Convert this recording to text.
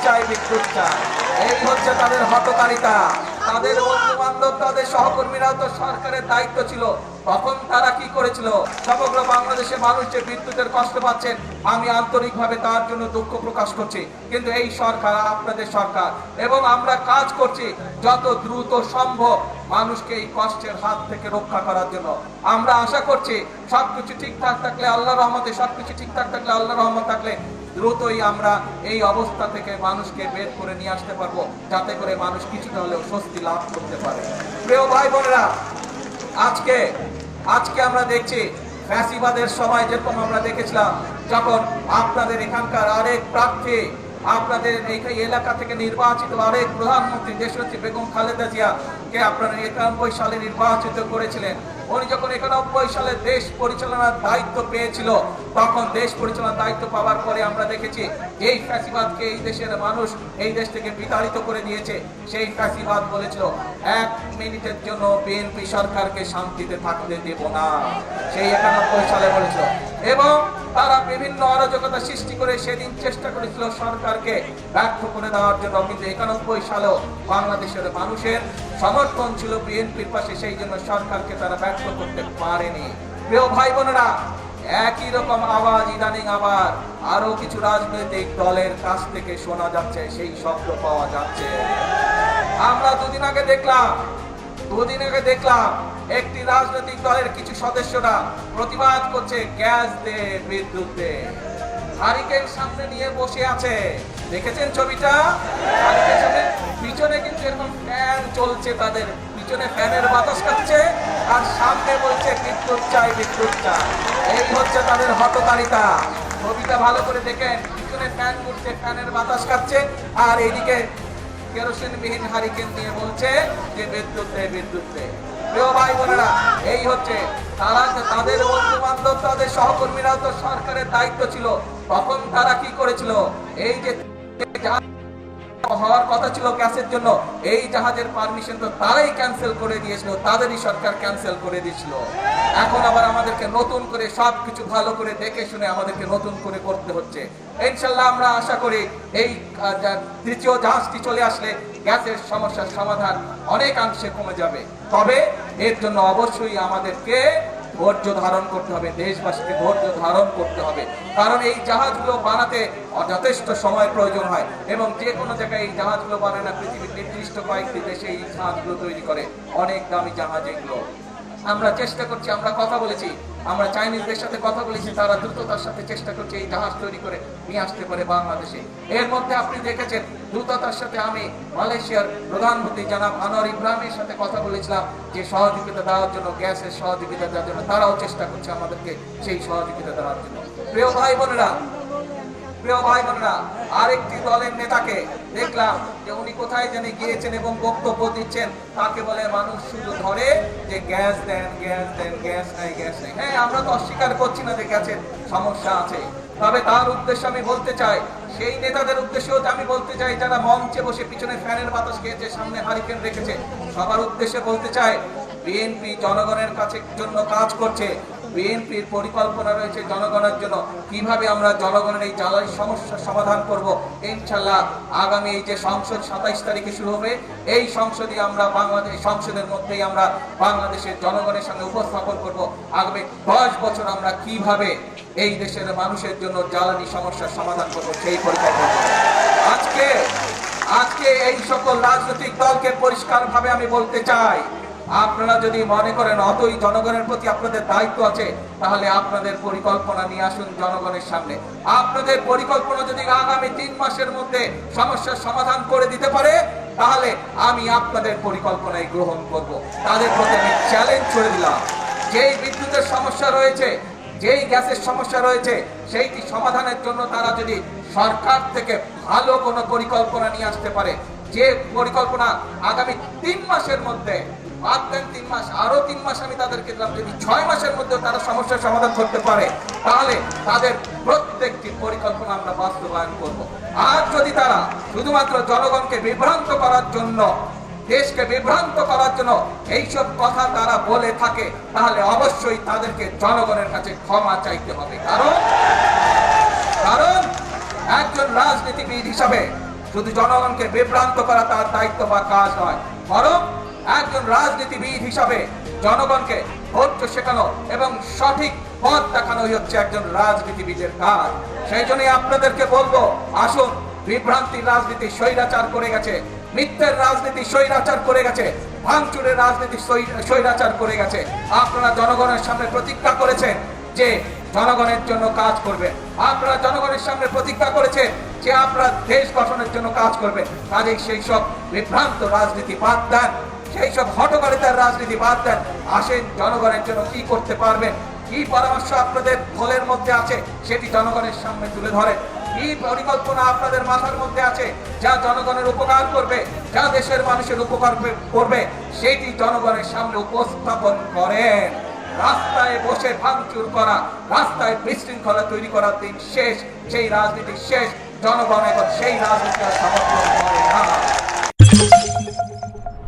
চাই, বিদ্যুৎ চাই। এই হচ্ছে তাদের হঠকারিতা। তাদের বন্ধু বান্ধব, তাদের সহকর্মীরাও তো সরকারের দায়িত্ব ছিল, তখন তারা কি করেছিল? সমগ্র বাংলাদেশে মানুষ যে বিদ্যুতের কষ্ট পাচ্ছেন, আমি আন্তরিকভাবে তার জন্য দুঃখ প্রকাশ করছি। কিন্তু এই সরকার আপনাদের সরকার, এবং আমরা কাজ করছি যত দ্রুত সম্ভব মানুষকে এই কষ্টের হাত থেকে রক্ষা করার জন্য। আমরা আশা করছি সবকিছু ঠিকঠাক থাকলে আল্লাহর রহমতে, সবকিছু ঠিকঠাক থাকলে আল্লাহর রহমত থাকলে দ্রুতই আমরা এই অবস্থা থেকে মানুষকে বের করে নিয়ে আসতে পারবো, যাতে করে মানুষ কিছুটা হলেও স্বস্তি লাভ করতে পারে। প্রিয় ভাই বোনেরা, আজকে আমরা দেখছি ফ্যাসিবাদের সময় যেরকম আমরা দেখেছিলাম, যখন আপনাদের এখানকার আরেক প্রার্থী, আপনাদের এই এলাকা থেকে নির্বাচিত আরেক প্রধানমন্ত্রী দেশনেত্রী বেগম খালেদা জিয়া কে আপনারা 91 সালে নির্বাচিত করেছিলেন। উনি যখন 91 সালে দেশ পরিচালনার দায়িত্ব পেয়েছিল, তখন দেশ পরিচালনার দায়িত্ব পাওয়ার পরে আমরা দেখেছি এই ফ্যাসিবাদকে এই দেশের মানুষ এই দেশ থেকে বিতাড়িত করে দিয়েছে। সেই ফ্যাসিবাদ বলেছিল 1 মিনিটের জন্য বিএনপি সরকারকে শান্তিতে থাকতে দেব না, সেই 91 সালে বলেছিল। এবং তারা বিভিন্ন অরাজকতা সৃষ্টি করে সেদিন চেষ্টা করেছিল সরকারকে ব্যর্থ করে দেওয়ার জন্য, কিন্তু 91 সালেও বাংলাদেশের মানুষের সমর্থন ছিল বিএনপির পাশে, সেই জন্য সরকারকে তারা ব্যর্থ করতে পারেনি। প্রিয় ভাই বোনেরা, একই রকম আওয়াজ ইদানিং আবার আরো কিছু রাজনৈতিক দলের কাছ থেকে শোনা যাচ্ছে, সেই শব্দ পাওয়া যাচ্ছে। আমরা দুদিন আগে দেখলাম একটি রাজনৈতিক দলের কিছু সদস্যরা প্রতিবাদ করছে গ্যাস দে, বিদ্যুৎ দে। হারিকেন সামনে নিয়ে বসে আছে, দেখেছেন ছবিটা? পিছনে কিন্তু এরকম ফ্যান চলছে, তাদের পিছনে ফ্যানের বাতাস খাচ্ছে, আর সামনে বলছে বিদ্যুৎ চাই, বিদ্যুৎ চাই। এই হচ্ছে তাদের হঠকারিতা। ছবিটা ভালো করে দেখেন, পিছনে ফ্যান ঘুরছে, ফ্যানের বাতাস খাচ্ছে, আর এইদিকে কেরোসিনবিহীন হারিকেন নিয়ে বলছে যে বিদ্যুৎ দে, বিদ্যুৎ দে। প্রিয় ভাই বোনেরা, এই হচ্ছে তারা, তাদের বন্ধু বান্ধব, তাদের সহকর্মীরাও তো সরকারের দায়িত্ব ছিল, তখন তারা কি করেছিল? এই যে হওয়ার কথা ছিল গ্যাসের জন্য, এই জাহাজের পারমিশন তো তারাই ক্যান্সেল করে দিয়েছিল, তাদেরই সরকার ক্যান্সেল করে দিয়েছিল। এখন আবার আমাদেরকে নতুন করে সবকিছু ভালো করে দেখে শুনে আমাদেরকে নতুন করে করতে হচ্ছে। ইনশাল্লাহ আমরা আশা করি এই তৃতীয় জাহাজটি চলে আসলে গ্যাসের সমস্যার সমাধান অনেকাংশে কমে যাবে। তবে এর জন্য অবশ্যই আমাদেরকে ধৈর্য ধারণ করতে হবে, দেশবাসীকে ধৈর্য ধারণ করতে হবে, কারণ এই জাহাজগুলো বানাতে যথেষ্ট সময় প্রয়োজন হয়, এবং যে কোনো জায়গায় এই জাহাজগুলো বানায় না, পৃথিবীর নির্দিষ্ট কয়েকটি দেশে এই জাহাজগুলো তৈরি করে, অনেক দামি জাহাজ এগুলো। আমরা চেষ্টা করছি, আমরা কথা বলেছি, আমরা চাইনিজদের সাথে কথা বলেছি, তারা দ্রুততার সাথে চেষ্টা করছে এই জাহাজ তৈরি করে নিয়ে আসতে পারে বাংলাদেশে। এর মধ্যে আপনি দেখেছেন দ্রুততার সাথে আমি মালয়েশিয়ার প্রধানমন্ত্রী জনাব আনোয়ার ইব্রাহিমের সাথে কথা বলেছিলাম যে সহযোগিতা দেওয়ার জন্য, গ্যাসের সহযোগিতা দেওয়ার জন্য, তারাও চেষ্টা করছে আমাদেরকে সেই সহযোগিতা দেওয়ার জন্য। প্রিয় ভাই বোনেরা, আরেকটি দলের নেতাকে দেখলাম যে উনি কোথায় জানি গিয়েছেন এবং বক্তব্য দিচ্ছেন, তাকে বলে মানুষ শুধু ধরে যে গ্যাস দেন, গ্যাস দেন, গ্যাস নাই, গ্যাস নাই। হ্যাঁ, আমরা তো অস্বীকার করছি না যে গ্যাসের সমস্যা আছে, তবে তার উদ্দেশ্যে আমি বলতে চাই, সেই নেতাদের উদ্দেশ্যেও আমি বলতে চাই যারা মঞ্চে বসে পিছনে ফ্যানের বাতাস খেয়েছে, সামনে হারিকেন রেখেছে, সবার উদ্দেশ্যে বলতে চাই, বিএনপি জনগণের কাছে জন্য কাজ করছে। বিএনপির পরিকল্পনা রয়েছে জনগণের জন্য, কিভাবে আমরা জনগণের এই জ্বালানি সমস্যার সমাধান করব। ইনশাল্লাহ আগামী এই যে সংসদ 27 তারিখে শুরু হবে, এই সংসদে আমরা সংসদের মধ্যেই আমরা বাংলাদেশের জনগণের সামনে উপস্থাপন করব আগামী 10 বছর আমরা কিভাবে এই দেশের মানুষের জন্য জ্বালানি সমস্যার সমাধান করব, সেই পরিকল্পনা। আজকে এই সকল রাজনৈতিক দলকে পরিষ্কারভাবে আমি বলতে চাই, আপনারা যদি মনে করেন অতই জনগণের প্রতি আপনাদের দায়িত্ব আছে, তাহলে আপনাদের পরিকল্পনা নিয়ে আসুন জনগণের সামনে। আপনাদের পরিকল্পনা যদি আগামী 3 মাসের মধ্যে সমস্যার সমাধান করে দিতে পারে, তাহলে আমি আপনাদের পরিকল্পনায় গ্রহণ করব। তাদের প্রতি আমি চ্যালেঞ্জ ছুড়ে দিলাম, যেই বিদ্যুতের সমস্যা রয়েছে, যেই গ্যাসের সমস্যা রয়েছে, সেইটি সমাধানের জন্য তারা যদি সরকার থেকে ভালো কোনো পরিকল্পনা নিয়ে আসতে পারে, যে পরিকল্পনা আগামী 3 মাসের মধ্যে, বাদ দেন 3 মাস, আরো 3 মাস আমি তাদেরকে দিলাম, যদি 6 মাসের মধ্যে তারা সমস্যার সমাধান করতে পারে, তাহলে তাদের প্রত্যেকটি পরিকল্পনা আমরা বাস্তবায়ন করব। আর যদি তারা শুধুমাত্র জনগণকে বিভ্রান্ত করার জন্য, দেশকে বিভ্রান্ত করার জন্য এইসব কথা তারা বলে থাকে, তাহলে অবশ্যই তাদেরকে জনগণের কাছে ক্ষমা চাইতে হবে। কারণ একজন রাজনীতিবিদ হিসাবে শুধু জনগণকে বিভ্রান্ত করা তার দায়িত্ব বা কাজ নয়, বরং একজন রাজনীতিবিদ হিসাবে জনগণকে ধৈর্য শেখানো এবং সঠিক পথ দেখানোই হচ্ছে একজন রাজনীতিবিদের কাজ। সেই জন্যই আপনাদেরকে বলবো, আসুন, বিভ্রান্তির রাজনীতি স্বৈরাচার করে গেছে, মিথ্যের রাজনীতি স্বৈরাচার করে গেছে, ভাঙচুরের রাজনীতি স্বৈরাচার করে গেছে। আপনারা জনগণের সামনে প্রতিজ্ঞা করেছেন যে জনগণের জন্য কাজ করবে, আপনারা জনগণের সামনে প্রতিজ্ঞা করেছেন যে আপনারা দেশ গঠনের জন্য কাজ করবে। কাজেই সেই সব বিভ্রান্ত রাজনীতি বাদ দেন, সেই সব হঠকারিতার রাজনীতি বাদ দেন। আসেন, জনগণের জন্য কি করতে পারবেন, কি পরামর্শ আপনাদের দলের মধ্যে আছে সেটি জনগণের সামনে তুলে ধরেন। কি পরিকল্পনা আপনাদের মাথার মধ্যে আছে যা জনগণের উপকার করবে, যা দেশের মানুষের উপকার করবে, সেটি জনগণের সামনে উপস্থাপন করেন। রাস্তায় বসে ভাঙচুর করা, রাস্তায় বিশৃঙ্খলা তৈরি করার দিন শেষ, সেই রাজনীতি শেষ। জনগণ এখন সেই রাজনীতি সমর্থন করে না।